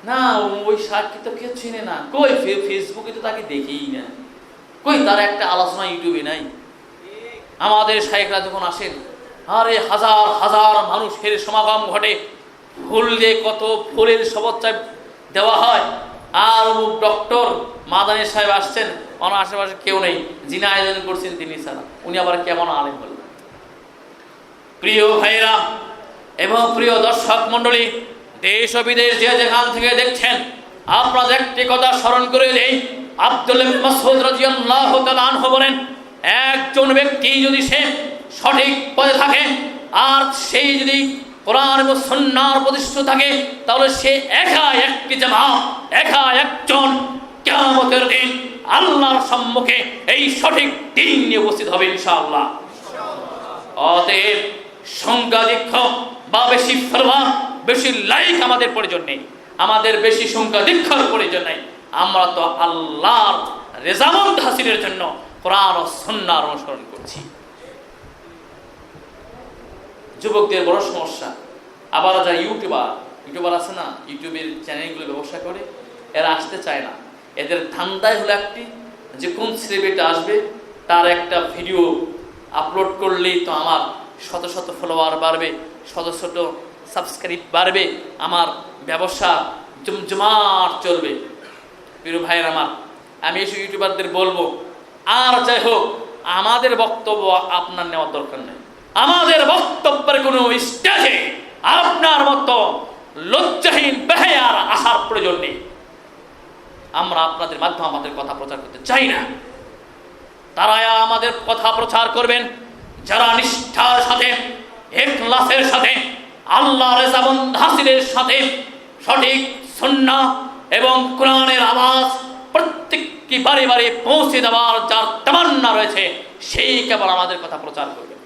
না ওই সাক্ষী তো কেউ চিনে না, কই ফেসবুকে তো তাকে দেখেই না, কই তার একটা আলোচনা ইউটিউবে নাই। আমাদের শাইখরা যখন আসেন, আরে হাজার হাজার মানুষের সমাগম ঘটে, ফুল দিয়ে কত ফুলের শুভেচ্ছা দেওয়া হয়। আর অমুক ডক্টর মাদানী সাহেব আসছেন, ওনার আশেপাশে কেউ নেই, যিনি আয়োজন করছেন তিনি ছাড়া, উনি আবার কেমন আলেম হল। প্রিয় ভাইরা এবং প্রিয় দর্শক মন্ডলী, দেশ ও বিদেশ যে যেখান থেকে দেখছেন, আপনাদের একটি কথা স্মরণ করে দেই। আব্দুল্লাহ ইবনে মাসউদ রাদিয়াল্লাহু তাআলা আনহু বলেন, একজন ব্যক্তি যদি সে সঠিক পথে থাকে আর সেই যদি কোরআন এবং সুন্নাহর প্রতিষ্ঠিত থাকে, তাহলে সে একা একটি জামাত, একা একজন কিয়ামতের দিন আল্লাহর সম্মুখে এই সঠিক দিন নিয়ে উপস্থিত হবে ইনশাআল্লাহ। অতএব সংখ্যাধিক্য বা বেশি ফলোয়ার, বেশি লাইক আমাদের প্রয়োজন নেই, আমাদের বেশি সংখ্যাধিক্যর প্রয়োজন নেই। আমরা তো আল্লাহর রেজামত হাসিলের জন্য কোরআন ও সুন্নাহর অনুসরণ করছি। যুবকদের বড় সমস্যা, আবার যারা ইউটিউবার আছে না, ইউটিউবের চ্যানেলগুলো ব্যবসা করে, এরা আসতে চায় না। এদের ধান্দাই হলো একটি, যে কোন সেলিব্রিটি আসবে, তার একটা ভিডিও আপলোড করলেই তো আমার শত শত ফলোয়ার বাড়বে, শত শত সাবস্ক্রাইব বাড়বে, আমার ব্যবসা জমজমাট চলবে। প্রিয় ভাইয়ের আমার, আমি এসব ইউটিউবারদের বলবো, আর যাই হোক আমাদের বক্তব্য আপনার নেওয়ার দরকার নেই। আমাদের বক্তব্যের কোনো স্টেজে আপনার মতো লজ্জাহীন বেহায়ার আসার প্রয়োজন নেই। আমরা আপনাদের মাধ্যমে আমাদের কথা প্রচার করতে চাই না। তারা আমাদের কথা প্রচার করবেন যারা নিষ্ঠার সাথে, ইখলাসের সাথে, আল্লাহর রেজামত হাসিলের সাথে সঠিক সুন্নাহ এবং কোরআনের আওয়াজ প্রত্যেকটি বাড়ি বাড়ি পৌঁছে দেওয়ার যার তামান্না রয়েছে, সেই কেবল আমাদের কথা প্রচার করবেন।